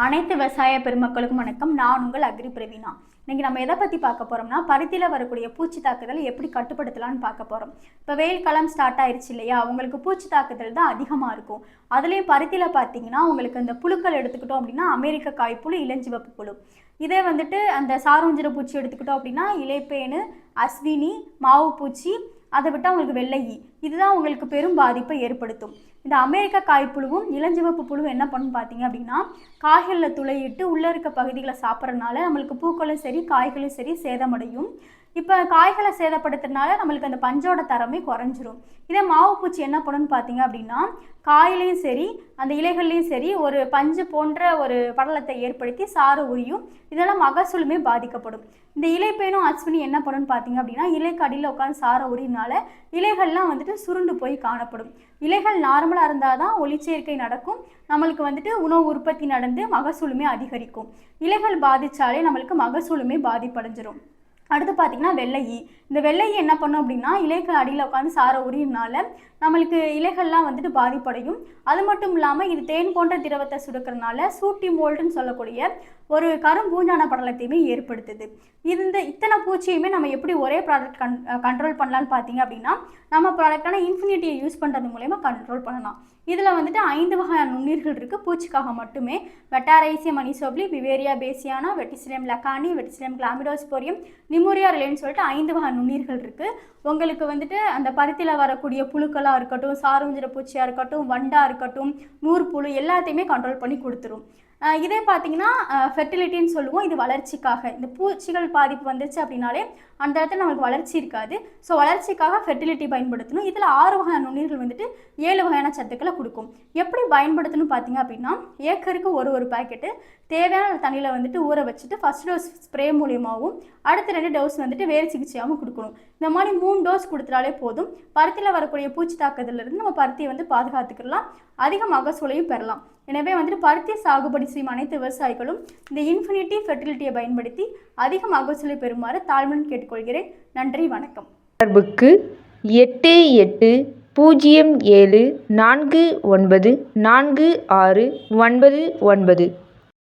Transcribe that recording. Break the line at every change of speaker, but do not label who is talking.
அனைத்து விவசாய பெருமக்களுக்கும் வணக்கம். நான் உங்கள் அக்ரி பிரவீனா. இன்னைக்கு நம்ம எதை பற்றி பார்க்க போகிறோம்னா, பருத்தியில் வரக்கூடிய பூச்சி தாக்குதல் எப்படி கட்டுப்படுத்தலாம்னு பார்க்க போகிறோம். இப்போ வெயில் காலம் ஸ்டார்ட் ஆயிடுச்சு இல்லையா, உங்களுக்கு பூச்சி தாக்குதல் தான் அதிகமாக இருக்கும். அதுலேயும் பருத்தியில் பார்த்தீங்கன்னா உங்களுக்கு இந்த புழுக்கள் எடுத்துக்கிட்டோம் அப்படின்னா அமெரிக்க காய்ப்புழு, இளஞ்சிவப்பு புழு. இதே வந்துட்டு அந்த சாரூஞ்சிர பூச்சி எடுத்துக்கிட்டோம் அப்படின்னா இலைப்பேனு, அஸ்வினி, மாவு பூச்சி, அதை விட்டால் உங்களுக்கு வெள்ளையி. இதுதான் உங்களுக்கு பெரும் பாதிப்பை ஏற்படுத்தும். இந்த அமெரிக்க காய்ப்புழுவும் இளஞ்சிவப்பு புழுவும் என்ன பண்ணுன்னு பார்த்தீங்க அப்படின்னா, காய்களில் துளையிட்டு உள்ளே இருக்க பகுதிகளை சாப்பிட்றதுனால நம்மளுக்கு பூக்களும் சரி காய்களும் சரி சேதமடையும். இப்போ காய்களை சேதப்படுத்துறதுனால நம்மளுக்கு அந்த பஞ்சோட தரமே குறைஞ்சிரும். இதே மாவு பூச்சி என்ன பண்ணுன்னு பார்த்தீங்க அப்படின்னா, காயிலையும் சரி அந்த இலைகள்லையும் சரி ஒரு பஞ்சு போன்ற ஒரு படலத்தை ஏற்படுத்தி சாறு உரியும். இதெல்லாம் மகசூலுமே பாதிக்கப்படும். இந்த இலைப்பேனும் அஸ்வினி என்ன பண்ணுன்னு பார்த்தீங்க அப்படின்னா, இலைக்கு அடியில் உட்காந்து சாரை உரியினால இலைகள்லாம் வந்துட்டு சுருண்டு போய் காணப்படும். இலைகள் நார்மலாக இருந்தால் தான் ஒளிச்சேர்க்கை நடக்கும், நம்மளுக்கு வந்துட்டு உணவு உற்பத்தி நடந்து மகசூலுமே அதிகரிக்கும். இலைகள் பாதித்தாலே நம்மளுக்கு மகசூலுமே பாதிப்படைஞ்சிரும். அடுத்து பார்த்திங்கன்னா வெள்ளையி. இந்த வெள்ளையி என்ன பண்ணும் அப்படின்னா, இலைக்கு அடியில் உட்காந்து சாரை உரியினால நம்மளுக்கு இலைகள்லாம் வந்துட்டு பாதிப்படையும். அது மட்டும் இல்லாமல் இது தேன் போன்ற திரவத்தை சுடுக்கிறதுனால சூட்டி மோல்டுன்னு சொல்லக்கூடிய ஒரு கரும்பூஞ்சான படலத்தையுமே ஏற்படுத்துது. இத்தனை பூச்சியுமே நம்ம எப்படி ஒரே ப்ராடக்ட் கண்ட்ரோல் பண்ணலான்னு பார்த்தீங்க அப்படின்னா, நம்ம ப்ராடக்டான இன்ஃபினிட்டியை யூஸ் பண்ணுறது மூலயமா கண்ட்ரோல் பண்ணலாம். இதில் வந்துட்டு 5 வகையான நுண்ணீர்கள் இருக்குது பூச்சிக்காக மட்டுமே. Metarhizium anisopliae, Beauveria bassiana, Verticillium lecanii, Verticillium chlamydosporium, Nomuraea ரிலேன்னு சொல்லிட்டு 5 வகை நுண்ணீர்கள் இருக்குது. உங்களுக்கு வந்துட்டு அந்த பருத்தியில் வரக்கூடிய புழுக்களாக இருக்கட்டும், சாரூஞ்சிர பூச்சியாக இருக்கட்டும், வண்டாக இருக்கட்டும், நூற்புழு எல்லாத்தையுமே கண்ட்ரோல் பண்ணி கொடுத்துரும். இதே பார்த்தீங்கன்னா ஃபெர்டிலிட்டின்னு சொல்லுவோம். இது வளர்ச்சிக்காக. இந்த பூச்சிகள் பாதிப்பு வந்துச்சு அப்படின்னாலே அந்த இடத்துல நம்மளுக்கு வளர்ச்சி இருக்காது. ஸோ வளர்ச்சிக்காக ஃபெர்டிலிட்டி பயன்படுத்தணும். இதில் 6 வகையான நுண்ணீர்கள் வந்துட்டு 7 வகையான சத்துக்களை கொடுக்கும். எப்படி பயன்படுத்தணும் பார்த்தீங்க அப்படின்னா, ஏக்கருக்கு ஒரு பாக்கெட்டு தேவையான தண்ணியில் வந்துட்டு ஊற வச்சுட்டு ஃபஸ்ட் டோஸ் ஸ்ப்ரே மூலியமாகவும் அடுத்த 2 டோஸ் வந்துட்டு வேறு சிகிச்சையாகவும் கொடுக்கணும். இந்த மாதிரி 3 டோஸ் கொடுத்துட்டாலே போதும். பருத்தியில் வரக்கூடிய பூச்சி தாக்குதலிருந்து நம்ம பருத்தியை வந்து பாதுகாத்துக்கலாம், அதிக மகசூலையும் பெறலாம். எனவே வந்துட்டு பருத்தி சாகுபடி செய்யும் அனைத்து விவசாயிகளும் இந்த இன்ஃபினிட்டி ஃபெர்டிலிட்டியை பயன்படுத்தி அதிக மகசூலை பெறுமாறு தாழ்மையுடன் கேட்டுக்கொள்கிறேன். நன்றி, வணக்கம்.
தொடர்புக்கு 8807494699.